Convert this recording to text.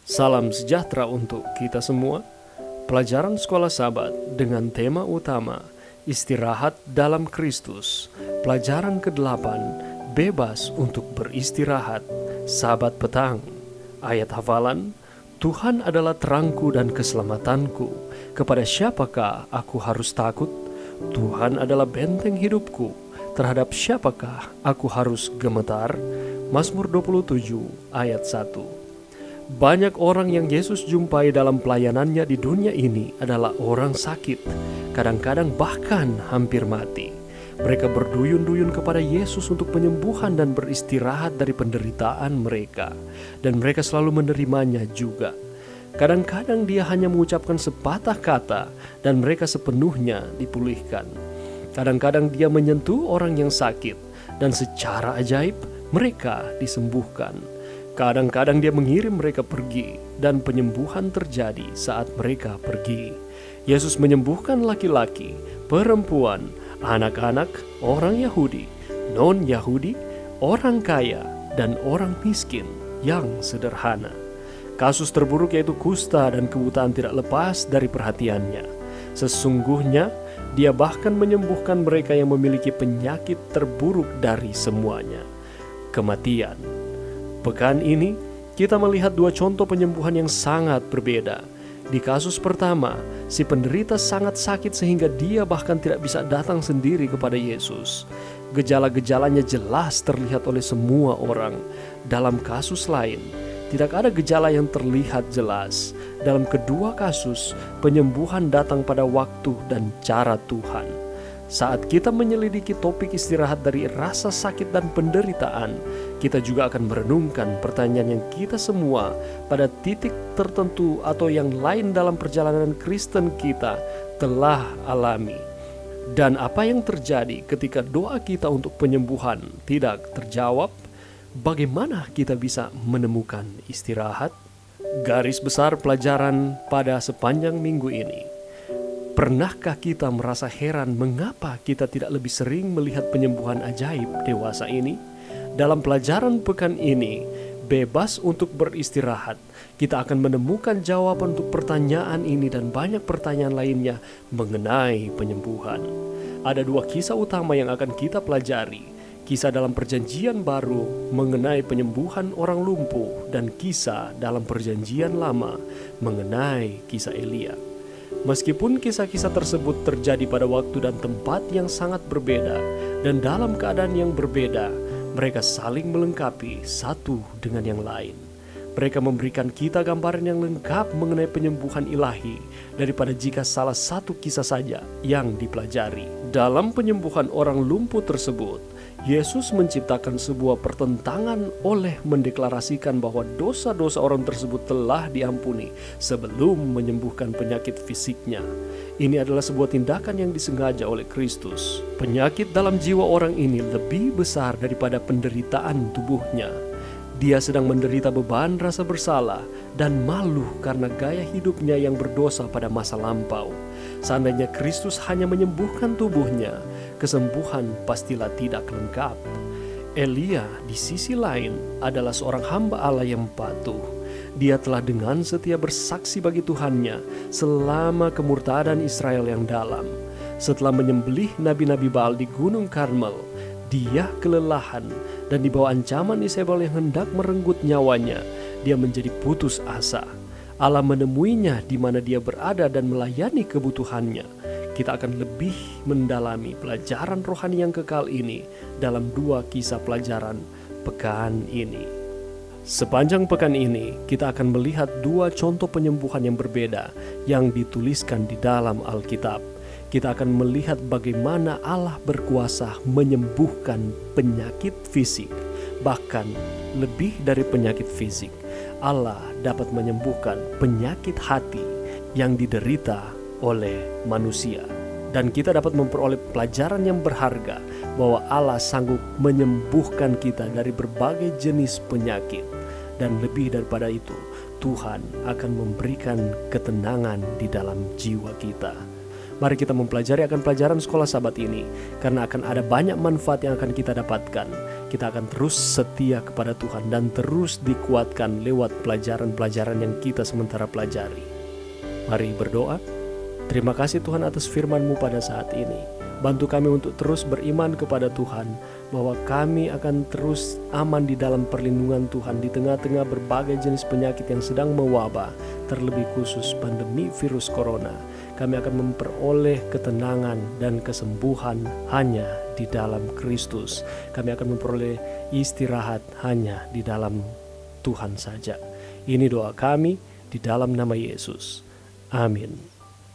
Salam sejahtera untuk kita semua. Pelajaran Sekolah Sabat dengan tema utama Istirahat dalam Kristus. Pelajaran ke-8, Bebas untuk beristirahat. Sabat petang. Ayat hafalan, Tuhan adalah terangku dan keselamatanku. Kepada siapakah aku harus takut? Tuhan adalah benteng hidupku. Terhadap siapakah aku harus gemetar? Mazmur 27 ayat 1. Banyak orang yang Yesus jumpai dalam pelayanannya di dunia ini adalah orang sakit, kadang-kadang bahkan hampir mati. Mereka berduyun-duyun kepada Yesus untuk penyembuhan dan beristirahat dari penderitaan mereka, dan mereka selalu menerimanya juga. Kadang-kadang dia hanya mengucapkan sepatah kata dan mereka sepenuhnya dipulihkan. Kadang-kadang dia menyentuh orang yang sakit dan secara ajaib mereka disembuhkan. Kadang-kadang dia mengirim mereka pergi dan penyembuhan terjadi saat mereka pergi. Yesus menyembuhkan laki-laki, perempuan, anak-anak, orang Yahudi, non-Yahudi, orang kaya, dan orang miskin yang sederhana. Kasus terburuk yaitu kusta dan kebutaan tidak lepas dari perhatiannya. Sesungguhnya, dia bahkan menyembuhkan mereka yang memiliki penyakit terburuk dari semuanya, kematian. Pekan ini, kita melihat dua contoh penyembuhan yang sangat berbeda. Di kasus pertama, si penderita sangat sakit sehingga dia bahkan tidak bisa datang sendiri kepada Yesus. Gejala-gejalanya jelas terlihat oleh semua orang. Dalam kasus lain, tidak ada gejala yang terlihat jelas. Dalam kedua kasus, penyembuhan datang pada waktu dan cara Tuhan. Saat kita menyelidiki topik istirahat dari rasa sakit dan penderitaan, kita juga akan merenungkan pertanyaan yang kita semua pada titik tertentu atau yang lain dalam perjalanan Kristen kita telah alami. Dan apa yang terjadi ketika doa kita untuk penyembuhan tidak terjawab? Bagaimana kita bisa menemukan istirahat? Garis besar pelajaran pada sepanjang minggu ini. Pernahkah kita merasa heran mengapa kita tidak lebih sering melihat penyembuhan ajaib dewasa ini? Dalam pelajaran pekan ini, bebas untuk beristirahat, kita akan menemukan jawaban untuk pertanyaan ini dan banyak pertanyaan lainnya mengenai penyembuhan. Ada dua kisah utama yang akan kita pelajari. Kisah dalam Perjanjian Baru mengenai penyembuhan orang lumpuh dan kisah dalam Perjanjian Lama mengenai kisah Elia. Meskipun kisah-kisah tersebut terjadi pada waktu dan tempat yang sangat berbeda dan dalam keadaan yang berbeda, mereka saling melengkapi satu dengan yang lain. Mereka memberikan kita gambaran yang lengkap mengenai penyembuhan ilahi daripada jika salah satu kisah saja yang dipelajari. Dalam penyembuhan orang lumpuh tersebut, Yesus menciptakan sebuah pertentangan oleh mendeklarasikan bahwa dosa-dosa orang tersebut telah diampuni sebelum menyembuhkan penyakit fisiknya. Ini adalah sebuah tindakan yang disengaja oleh Kristus. Penyakit dalam jiwa orang ini lebih besar daripada penderitaan tubuhnya. Dia sedang menderita beban rasa bersalah dan malu karena gaya hidupnya yang berdosa pada masa lampau. Seandainya Kristus hanya menyembuhkan tubuhnya, kesembuhan pastilah tidak lengkap. Elia di sisi lain adalah seorang hamba Allah yang patuh. Dia telah dengan setia bersaksi bagi Tuhannya selama kemurtadan Israel yang dalam. Setelah menyembelih nabi-nabi Baal di Gunung Karmel, dia kelelahan dan di bawah ancaman Isabel yang hendak merenggut nyawanya, dia menjadi putus asa. Allah menemuinya di mana dia berada dan melayani kebutuhannya. Kita akan lebih mendalami pelajaran rohani yang kekal ini dalam dua kisah pelajaran pekan ini. Sepanjang pekan ini, kita akan melihat dua contoh penyembuhan yang berbeda yang dituliskan di dalam Alkitab. Kita akan melihat bagaimana Allah berkuasa menyembuhkan penyakit fisik, bahkan lebih dari penyakit fisik. Allah dapat menyembuhkan penyakit hati yang diderita oleh manusia. Dan kita dapat memperoleh pelajaran yang berharga bahwa Allah sanggup menyembuhkan kita dari berbagai jenis penyakit. Dan lebih daripada itu, Tuhan akan memberikan ketenangan di dalam jiwa kita. Mari kita mempelajari akan pelajaran sekolah Sabat ini, karena akan ada banyak manfaat yang akan kita dapatkan. Kita akan terus setia kepada Tuhan dan terus dikuatkan lewat pelajaran-pelajaran yang kita sementara pelajari. Mari berdoa. Terima kasih Tuhan atas firman-Mu pada saat ini. Bantu kami untuk terus beriman kepada Tuhan, bahwa kami akan terus aman di dalam perlindungan Tuhan di tengah-tengah berbagai jenis penyakit yang sedang mewabah, terlebih khusus pandemi virus corona. Kami akan memperoleh ketenangan dan kesembuhan hanya di dalam Kristus. Kami akan memperoleh istirahat hanya di dalam Tuhan saja. Ini doa kami di dalam nama Yesus. Amin.